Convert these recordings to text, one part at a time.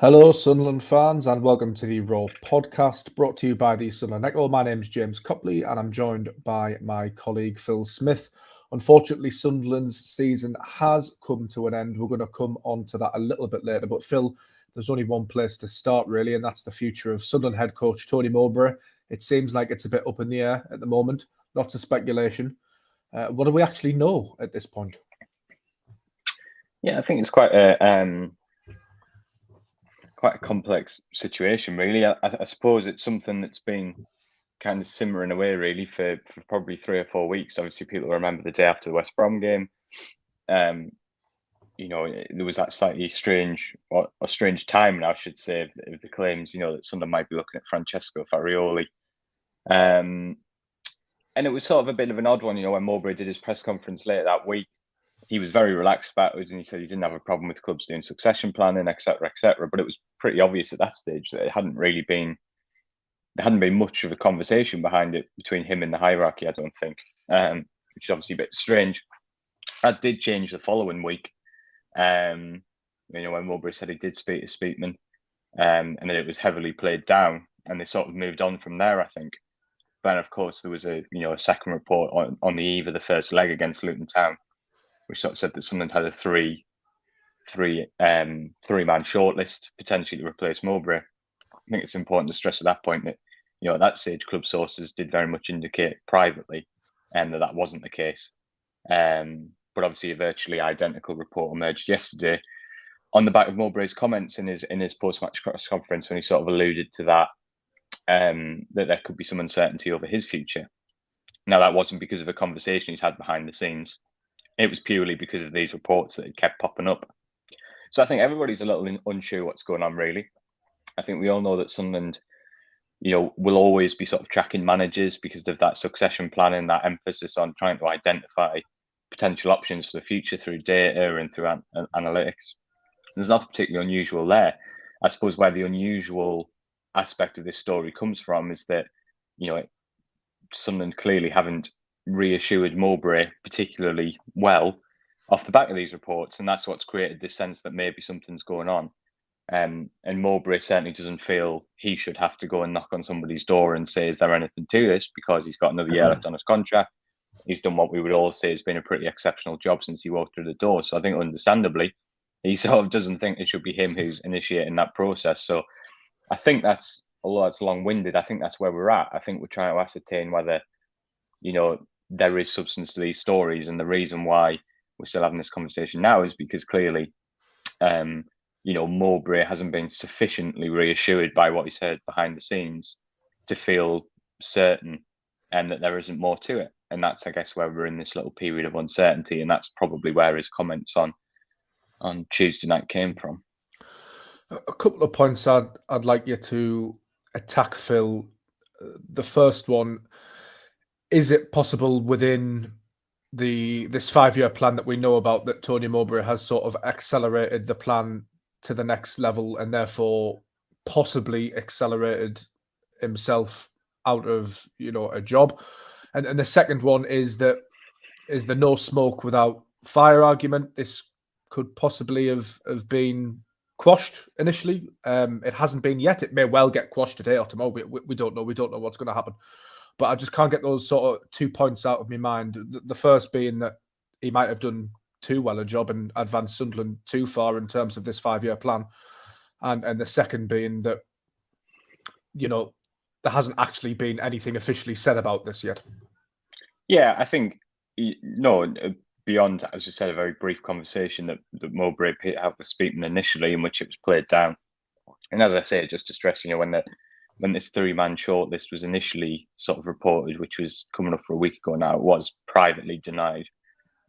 Hello, Sunderland fans, and welcome to the Raw podcast brought to you by the Sunderland Echo. My name's James Copley, and I'm joined by my colleague Phil Smith. Unfortunately, Sunderland's season has come to an end. We're going to come on to that a little bit later. But Phil, there's only one place to start, really, and that's the future of Sunderland head coach Tony Mowbray. It seems like it's a bit up in the air at the moment. Lots of speculation. What do we actually know at this point? Yeah, I think it's quite a complex situation, really. I suppose it's something that's been kind of simmering away, really, for probably 3 or 4 weeks. Obviously, people remember the day after the West Brom game. There was that slightly strange, or strange timing, I should say, of the claims, that Sunderland might be looking at Francesco Farioli. And it was sort of a bit of an odd one, when Mowbray did his press conference later that week. He was very relaxed about it, and he said he didn't have a problem with clubs doing succession planning, etc., etc. But it was pretty obvious at that stage that there hadn't been much of a conversation behind it between him and the hierarchy, I don't think, which is obviously a bit strange. That did change the following week, when Mowbray said he did speak to Speakman, and then it was heavily played down, and they sort of moved on from there, I think. But of course, there was a second report on the eve of the first leg against Luton Town, which sort of said that Sunderland had a three-man shortlist potentially to replace Mowbray. I think it's important to stress at that point that at that stage, club sources did very much indicate privately that wasn't the case. But obviously, a virtually identical report emerged yesterday on the back of Mowbray's comments in his post-match press conference, when he sort of alluded to that there could be some uncertainty over his future. Now, that wasn't because of a conversation he's had behind the scenes. It was purely because of these reports that had kept popping up. So I think everybody's a little unsure what's going on, really. I think we all know that Sunderland, will always be sort of tracking managers because of that succession planning, that emphasis on trying to identify potential options for the future through data and through analytics. There's nothing particularly unusual there. I suppose where the unusual aspect of this story comes from is that, Sunderland clearly haven't reassured Mowbray particularly well off the back of these reports, and that's what's created this sense that maybe something's going on. And Mowbray certainly doesn't feel he should have to go and knock on somebody's door and say, is there anything to this? Because he's got another year left on his contract. He's done what we would all say has been a pretty exceptional job since he walked through the door. So I think understandably, he sort of doesn't think it should be him who's initiating that process. So I think although it's long-winded, I think that's where we're at. I think we're trying to ascertain whether, there is substance to these stories. And the reason why we're still having this conversation now is because clearly, Mowbray hasn't been sufficiently reassured by what he's heard behind the scenes to feel certain and that there isn't more to it. And that's, I guess, where we're in this little period of uncertainty. And that's probably where his comments on Tuesday night came from. A couple of points I'd like you to attack, Phil. The first one, is it possible within this 5-year plan that we know about that Tony Mowbray has sort of accelerated the plan to the next level and therefore possibly accelerated himself out of a job? And the second one is the no smoke without fire argument. This could possibly have been quashed initially. It hasn't been yet. It may well get quashed today or tomorrow. We don't know. We don't know what's going to happen. But I just can't get those sort of 2 points out of my mind. The first being that he might have done too well a job and advanced Sunderland too far in terms of this 5-year plan. And the second being that, there hasn't actually been anything officially said about this yet. Yeah, I think, beyond, as you said, a very brief conversation that Mowbray had with Speakman initially, in which it was played down. And as I say, just to stress, when this 3-man shortlist was initially sort of reported, which was coming up for a week ago now, it was privately denied.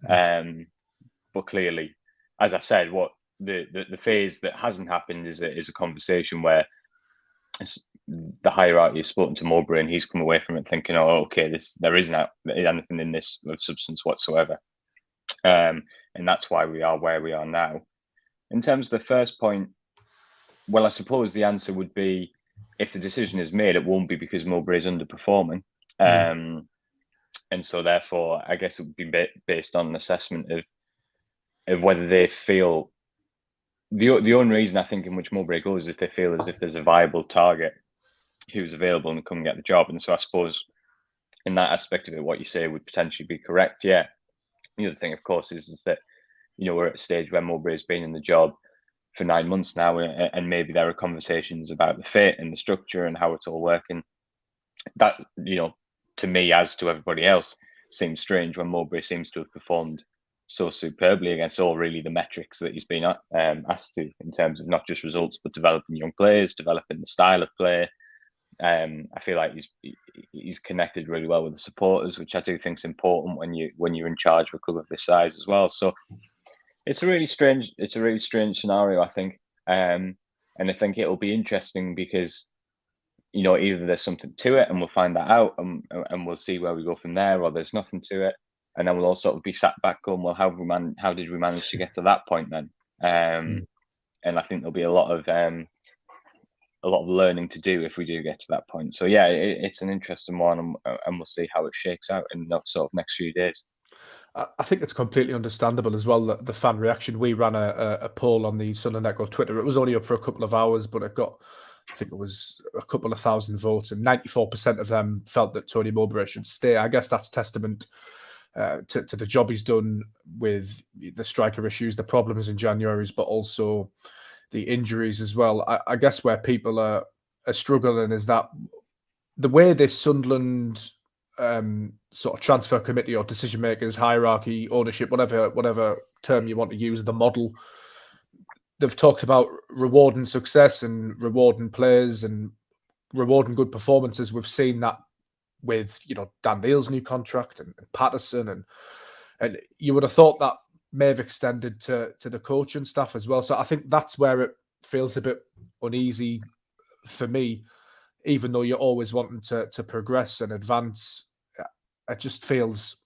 But clearly, as I said, what the phase that hasn't happened is a conversation where the hierarchy has spoken to Mowbray and he's come away from it thinking, oh, okay, there isn't anything in this of substance whatsoever. And that's why we are where we are now. In terms of the first point, well, I suppose the answer would be, if the decision is made, it won't be because Mowbray is underperforming. And so therefore, I guess it would be based on an assessment of whether they feel the only reason I think in which Mowbray goes is if they feel as if there's a viable target who's available and come and get the job. And so I suppose in that aspect of it, what you say would potentially be correct. Yeah. The other thing, of course, is that, we're at a stage where Mowbray's been in the job for 9 months now, and maybe there are conversations about the fit and the structure and how it's all working. That, to me, as to everybody else, seems strange when Mowbray seems to have performed so superbly against all really the metrics that he's been asked to, in terms of not just results, but developing young players, developing the style of play. I feel like he's connected really well with the supporters, which I do think is important when you're in charge of a club of this size as well. So it's a really strange scenario, I think, and I think it'll be interesting because either there's something to it and we'll find that out and we'll see where we go from there, or there's nothing to it, and then we'll all sort of be sat back going, well, how did we manage to get to that point then? And I think there'll be a lot of learning to do if we do get to that point. So yeah, it's an interesting one, and we'll see how it shakes out in the sort of next few days. I think it's completely understandable as well, the fan reaction. We ran a poll on the Sunderland Echo Twitter. It was only up for a couple of hours, but it got, I think it was a couple of thousand votes, and 94% of them felt that Tony Mowbray should stay. I guess that's testament to the job he's done with the striker issues, the problems in January's, but also the injuries as well. I guess where people are struggling is that the way this Sunderland sort of transfer committee or decision makers, hierarchy, ownership, whatever term you want to use, the model, they've talked about rewarding success and rewarding players and rewarding good performances. We've seen that with Dan Neil's new contract and Patterson, and you would have thought that may have extended to the coaching staff as well. So I think that's where it feels a bit uneasy for me, even though you're always wanting to progress and advance. It just feels,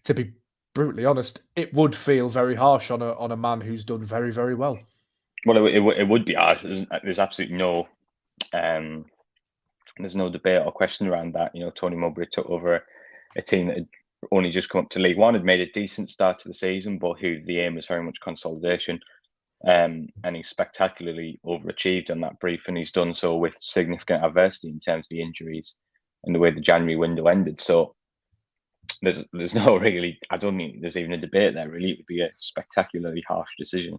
to be brutally honest, it would feel very harsh on a man who's done very, very well. Well, it would be harsh. There's absolutely no there's no debate or question around that. Tony Mowbray took over a team that had only just come up to League One, had made a decent start to the season, but who the aim was very much consolidation. And he's spectacularly overachieved on that brief, and he's done so with significant adversity in terms of the injuries and the way the January window ended. So there's no really, I don't think there's even a debate there, really. It would be a spectacularly harsh decision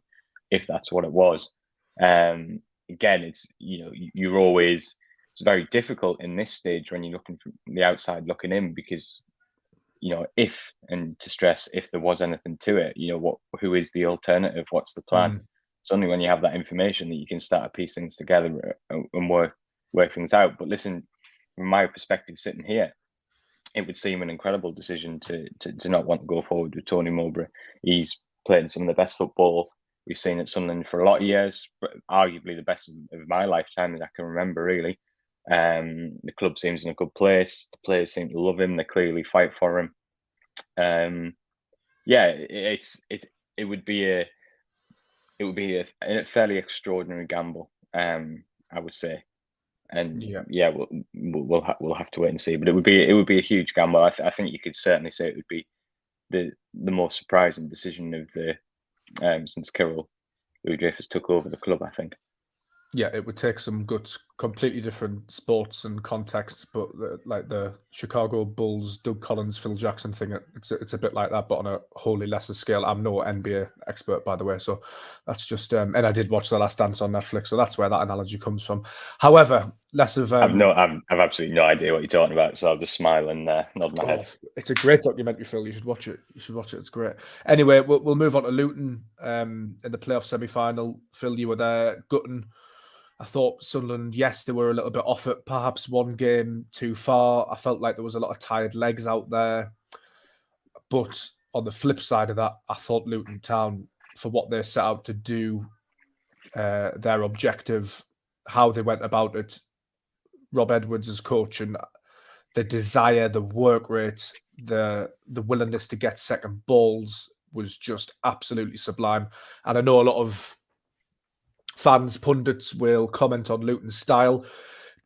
if that's what it was. Again, it's, you're always, it's very difficult in this stage when you're looking from the outside looking in, because if, and to stress, if there was anything to it, who is the alternative? What's the plan? It's only when you have that information that you can start to piece things together and work things out. But listen, from my perspective, sitting here, it would seem an incredible decision to not want to go forward with Tony Mowbray. He's playing some of the best football we've seen at Sunderland for a lot of years, but arguably the best of my lifetime that I can remember, really. The club seems in a good place. The players seem to love him. They clearly fight for him. It would be a fairly extraordinary gamble, I would say. And we'll have to wait and see. But it would be a huge gamble. I think you could certainly say it would be the most surprising decision of the since Kirill Louis-Dreyfus took over the club, I think. Yeah, it would take some good, completely different sports and contexts, but like the Chicago Bulls, Doug Collins, Phil Jackson thing, it's a bit like that, but on a wholly lesser scale. I'm no NBA expert, by the way, so that's just. And I did watch The Last Dance on Netflix, so that's where that analogy comes from. However, less of. I've absolutely no idea what you're talking about, so I'll just smile and nod my head. It's a great documentary, Phil. You should watch it. It's great. Anyway, we'll move on to Luton in the playoff semi-final. Phil, you were there. Gutton. I thought Sunderland, yes, they were a little bit off it, perhaps one game too far. I felt like there was a lot of tired legs out there. But on the flip side of that, I thought Luton Town, for what they set out to do, their objective, how they went about it, Rob Edwards as coach, and the desire, the work rate, the willingness to get second balls was just absolutely sublime. And I know a lot of fans, pundits will comment on Luton's style,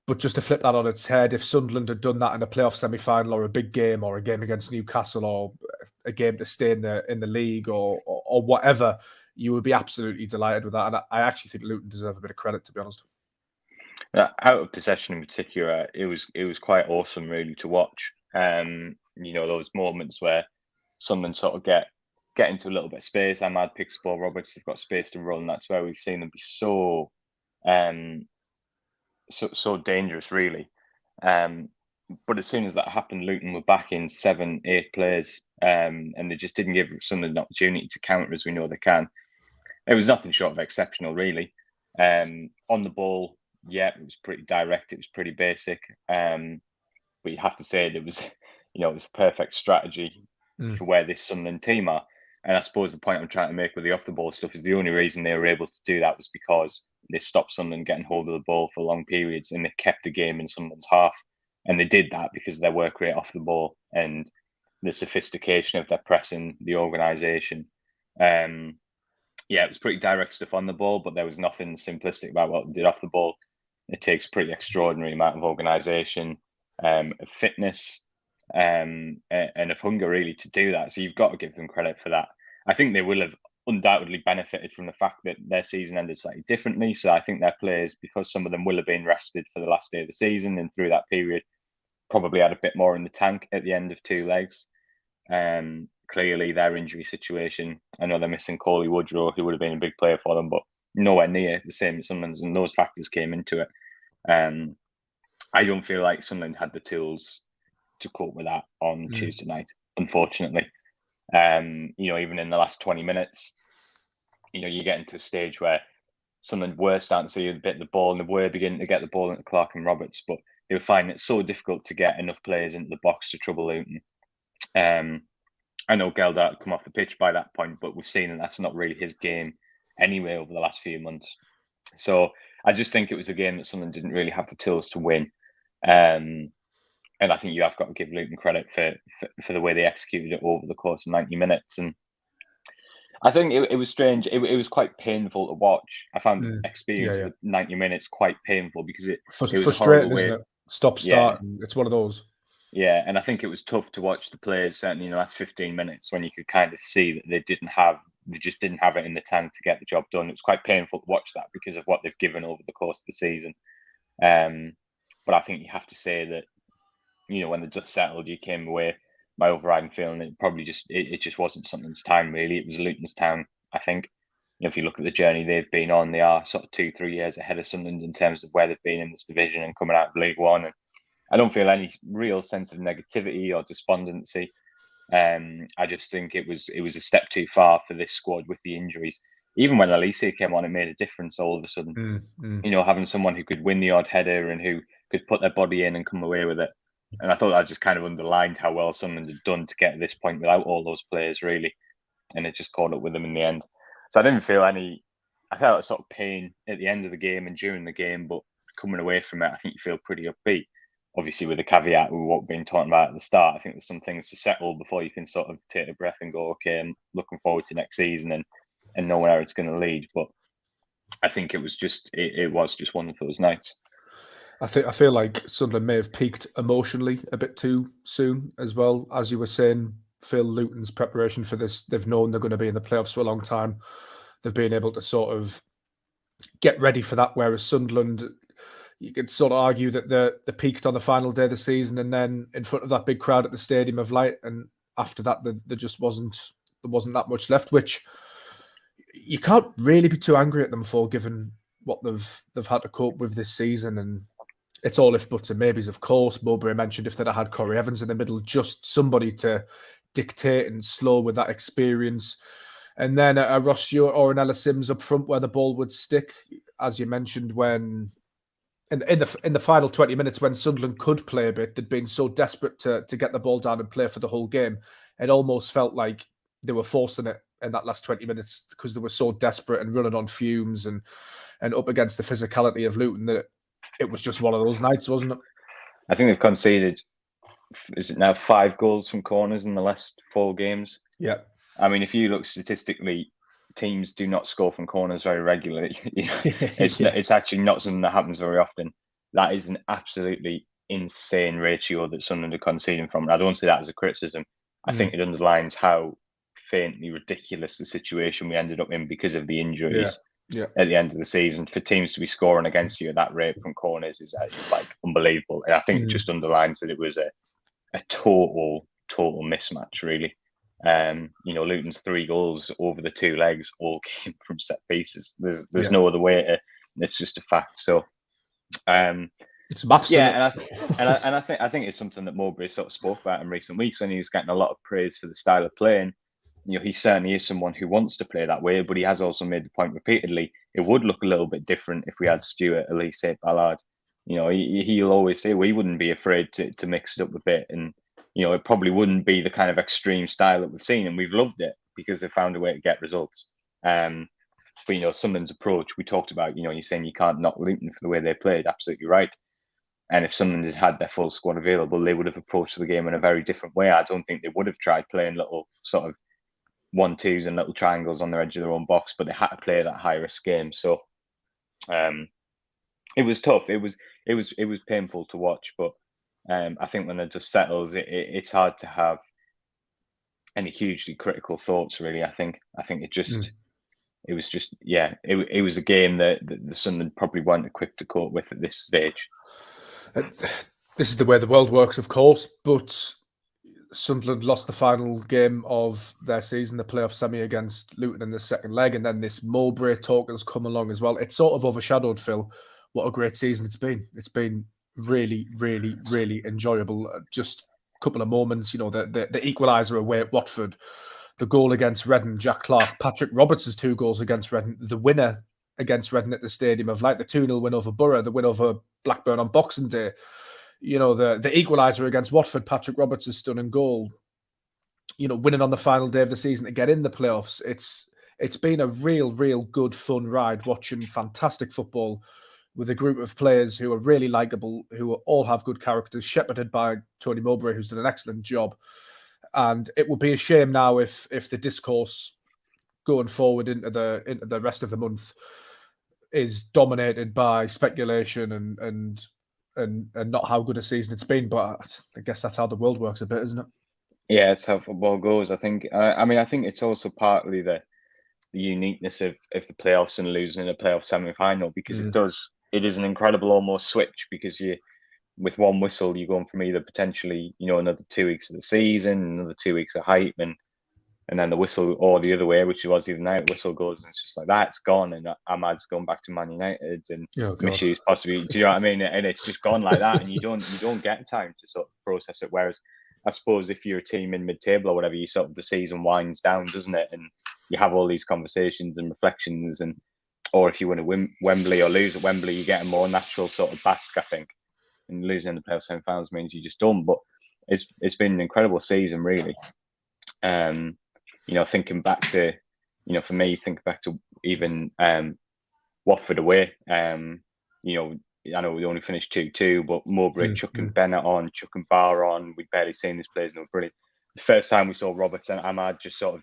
but just to flip that on its head, if Sunderland had done that in a playoff semi-final or a big game or a game against Newcastle or a game to stay in the league or whatever, you would be absolutely delighted with that. And I actually think Luton deserve a bit of credit, to be honest. Out of possession in particular, it was quite awesome really to watch. Those moments where Sunderland sort of get into a little bit of space. Ahmad picks the ball, Roberts, they've got space to run. That's where we've seen them be so dangerous, really. But as soon as that happened, Luton were back in 7, 8 players, and they just didn't give Sunderland an opportunity to counter as we know they can. It was nothing short of exceptional, really. On the ball, yeah, it was pretty direct. It was pretty basic. But you have to say it was, it was a perfect strategy for where this Sunderland team are. And I suppose the point I'm trying to make with the off-the-ball stuff is the only reason they were able to do that was because they stopped Sunderland getting hold of the ball for long periods and they kept the game in Sunderland's half. And they did that because of their work rate off the ball and the sophistication of their pressing, the organisation. It was pretty direct stuff on the ball, but there was nothing simplistic about what they did off the ball. It takes a pretty extraordinary amount of organisation, of fitness, and of hunger really to do that. So you've got to give them credit for that. I think they will have undoubtedly benefited from the fact that their season ended slightly differently. So I think their players, because some of them will have been rested for the last day of the season and through that period, probably had a bit more in the tank at the end of 2 legs. Clearly, their injury situation, I know they're missing Coley Woodrow, who would have been a big player for them, but nowhere near the same as Sunderland's, and those factors came into it. I don't feel like Sunderland had the tools to cope with that on Tuesday night, unfortunately. Even in the last 20 minutes, you get into a stage where Sunderland were starting to see a bit of the ball and they were beginning to get the ball into Clark and Roberts, but they were finding it so difficult to get enough players into the box to trouble Luton. I know Geldart had come off the pitch by that point, but we've seen that that's not really his game anyway over the last few months. So I just think it was a game that Sunderland didn't really have the tools to win. And I think you have got to give Luton credit for the way they executed it over the course of 90 minutes. And I think it was strange. It was quite painful to watch. I found the experience of the 90 minutes quite painful because it was frustrating, isn't it? Stop, start. Yeah. It's one of those. Yeah, and I think it was tough to watch the players, certainly in the last 15 minutes, when you could kind of see that they just didn't have it in the tank to get the job done. It was quite painful to watch that because of what they've given over the course of the season. But I think you have to say that, when the dust settled, you came away, my overriding feeling, it just wasn't Sunderland's time, really. It was Luton's time, I think. If you look at the journey they've been on, they are sort of 2-3 years ahead of Sunderland in terms of where they've been in this division and coming out of League One. And I don't feel any real sense of negativity or despondency. I just think it was a step too far for this squad with the injuries. Even when Elise came on, it made a difference all of a sudden. Having someone who could win the odd header and who could put their body in and come away with it. And I thought that just kind of underlined how well Sunderland had done to get to this point without all those players, really. And it just caught up with them in the end. So I didn't feel I felt a sort of pain at the end of the game and during the game, but coming away from it, I think you feel pretty upbeat. Obviously, with the caveat with what we've been talking about at the start, I think there's some things to settle before you can sort of take a breath and go, okay, I'm looking forward to next season and know where it's going to lead. But I think it was just one of those nights. I feel like Sunderland may have peaked emotionally a bit too soon as well. As you were saying, Phil, Luton's preparation for this, they've known they're going to be in the playoffs for a long time. They've been able to sort of get ready for that, whereas Sunderland, you could sort of argue that they peaked on the final day of the season and then in front of that big crowd at the Stadium of Light. And after that, there just wasn't that much left, which you can't really be too angry at them for, given what they've had to cope with this season. And it's all if buts and maybes, of course. Mowbray mentioned if they'd have had Corey Evans in the middle, just somebody to dictate and slow with that experience. And then a Ross Stewart or an Ella Sims up front where the ball would stick, as you mentioned, when in the final 20 minutes when Sunderland could play a bit, they'd been so desperate to get the ball down and play for the whole game. It almost felt like they were forcing it in that last 20 minutes because they were so desperate and running on fumes and up against the physicality of Luton that it was just one of those nights, wasn't it? I think they've conceded, is it now 5 goals from corners in the last 4 games? Yeah. I mean, if you look statistically, teams do not score from corners very regularly. It's actually not something that happens very often. That is an absolutely insane ratio that Sunderland are conceding from. And I don't say that as a criticism. I think it underlines how faintly ridiculous the situation we ended up in because of the injuries Yeah. at the end of the season. For teams to be scoring against you at that rate from corners is like unbelievable. And I think it just underlines that it was a total mismatch, really. Luton's 3 goals over the 2 legs all came from set pieces. There's no other way to. It's just a fact. So, it's maths. Yeah, and I think it's something that Mowbray sort of spoke about in recent weeks when he was getting a lot of praise for the style of playing. He certainly is someone who wants to play that way, but he has also made the point repeatedly it would look a little bit different if we had Stewart, Elise, Ballard. He'll always say we wouldn't be afraid to mix it up a bit, and it probably wouldn't be the kind of extreme style that we've seen, and we've loved it because they found a way to get results. But Sunderland's approach, we talked about. You're saying you can't knock Luton for the way they played. Absolutely right. And if Sunderland had had their full squad available, they would have approached the game in a very different way. I don't think they would have tried playing little sort of 1-2s and little triangles on the edge of their own box, but they had to play that high risk game. So it was tough. It was painful to watch, but I think when it just settles, it's hard to have any hugely critical thoughts. Really, I think it just. It was just, it was a game that the Sunderland probably weren't equipped to cope with at this stage. This is the way the world works, of course, but Sunderland lost the final game of their season, the playoff semi against Luton in the second leg, and then this Mowbray talk has come along as well. It's sort of overshadowed, Phil, what a great season it's been. It's been really, really, really enjoyable. Just a couple of moments, the equaliser away at Watford, the goal against Reading, Jack Clark, Patrick Roberts' 2 goals against Reading, the winner against Reading at the Stadium of Light, the 2-0 win over Borough, the win over Blackburn on Boxing Day, the equaliser against Watford, Patrick Roberts' stunning goal, winning on the final day of the season to get in the playoffs. It's been a real good fun ride watching fantastic football with a group of players who are really likeable, who all have good characters, shepherded by Tony Mowbray, who's done an excellent job. And it would be a shame now if the discourse going forward into the rest of the month is dominated by speculation and not how good a season it's been. But I guess that's how the world works a bit, isn't it? Yeah, it's how football goes. I think. I think it's also partly the uniqueness of the playoffs and losing in a playoff semi-final, because it is an incredible almost switch, because with one whistle, you're going from either potentially, another 2 weeks of the season, another 2 weeks of hype, and then the whistle, or the other way, which was even night whistle goes, and it's just like that, it's gone, and Ahmad's gone back to Man United, and Mishu's possibly, do you know what I mean? And it's just gone like that, and you don't get time to sort of process it. Whereas I suppose if you're a team in mid-table or whatever, you sort of, the season winds down, doesn't it? And you have all these conversations and reflections, or if you win at Wembley or lose at Wembley, you get a more natural sort of bask, I think. And losing the playoff semi-finals means you just don't. But it's been an incredible season, really. Thinking back to, for me, think back to even Watford away. I know we only finished 2-2, but Mowbray chucking Bennett on, chucking Barr on. We'd barely seen these players, and they were brilliant. The first time we saw Roberts and Ahmad just sort of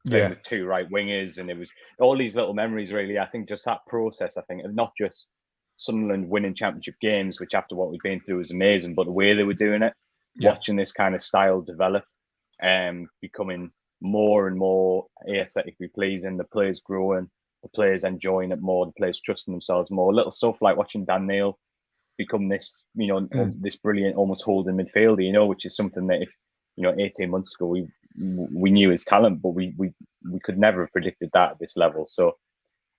playing with 2 right wingers, and it was all these little memories, really. I think just that process, and not just Sunderland winning championship games, which after what we've been through was amazing, but the way they were doing it, watching this kind of style develop, becoming more and more aesthetically pleasing, the players growing, the players enjoying it more, the players trusting themselves more. Little stuff like watching Dan Neil become this, this brilliant, almost holding midfielder, which is something that if 18 months ago we knew his talent, but we could never have predicted that at this level. So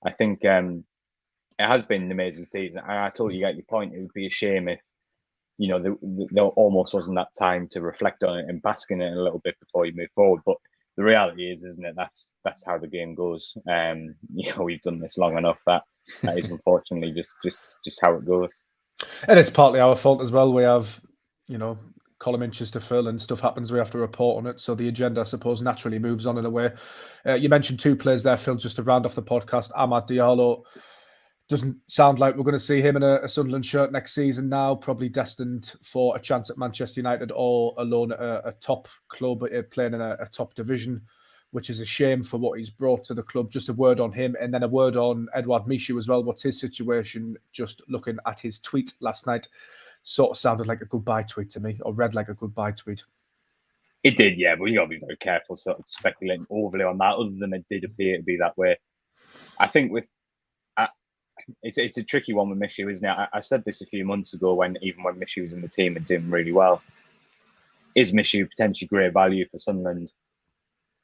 I think it has been an amazing season, and I totally get your point. It would be a shame if, there almost wasn't that time to reflect on it and bask in it a little bit before you move forward. But the reality is, isn't it? That's how the game goes. We've done this long enough. That is unfortunately just how it goes. And it's partly our fault as well. We have, column inches to fill and stuff happens. We have to report on it. So the agenda, I suppose, naturally moves on in a way. You mentioned 2 players there, Phil, just to round off the podcast. Amad Diallo. Doesn't sound like we're going to see him in a Sunderland shirt next season now, probably destined for a chance at Manchester United or alone at a top club, playing in a top division, which is a shame for what he's brought to the club. Just a word on him, and then a word on Edouard Michou as well. What's his situation? Just looking at his tweet last night, sort of sounded like a goodbye tweet to me, or read like a goodbye tweet. It did, yeah, but you got to be very careful sort of speculating overly on that, other than it did appear to be that way. I think it's a tricky one with Mishu, isn't it? I said this a few months ago when Mishu was in the team and doing really well. Is Mishu potentially great value for Sunderland?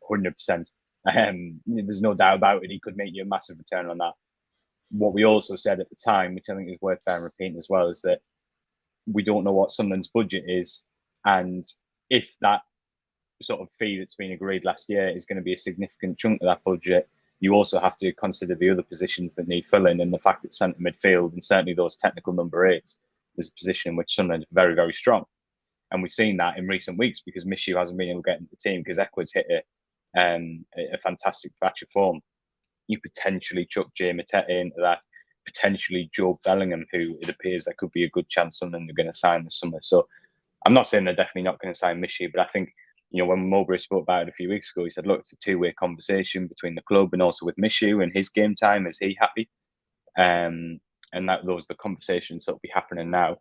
100%. There's no doubt about it. He could make you a massive return on that. What we also said at the time, which I think is worth bearing repeating as well, is that we don't know what Sunderland's budget is, and if that sort of fee that's been agreed last year is going to be a significant chunk of that budget, you also have to consider the other positions that need filling, and the fact that centre midfield and certainly those technical number eights is a position in which Sunderland is very, very strong. And we've seen that in recent weeks because Mishu hasn't been able to get into the team because Eckwood's hit a fantastic batch of form. You potentially chuck Jay Matete into that, potentially Joe Bellingham, who it appears that could be a good chance Sunderland are going to sign this summer. So I'm not saying they're definitely not going to sign Mishu, but I think, when Mowbray spoke about it a few weeks ago, he said, look, it's a two-way conversation between the club and also with Mishu and his game time. Is he happy? And those are the conversations that will be happening now.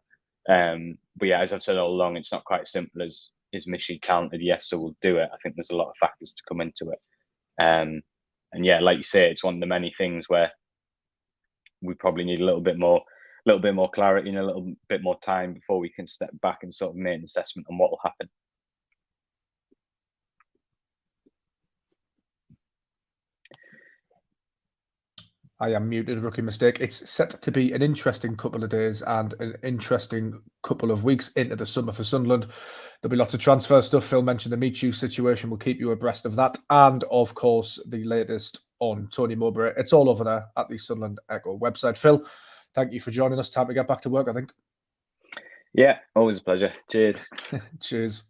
But yeah, as I've said all along, it's not quite as simple as is Mishu talented? Yes, so we'll do it. I think there's a lot of factors to come into it. And yeah, like you say, it's one of the many things where we probably need a little bit more clarity and a little bit more time before we can step back and sort of make an assessment on what will happen. I am muted, rookie mistake. It's set to be an interesting couple of days and an interesting couple of weeks into the summer for Sunderland. There'll be lots of transfer stuff. Phil mentioned the Michu situation. We'll keep you abreast of that. And, of course, the latest on Tony Mowbray. It's all over there at the Sunderland Echo website. Phil, thank you for joining us. Time to get back to work, I think. Yeah, always a pleasure. Cheers. Cheers.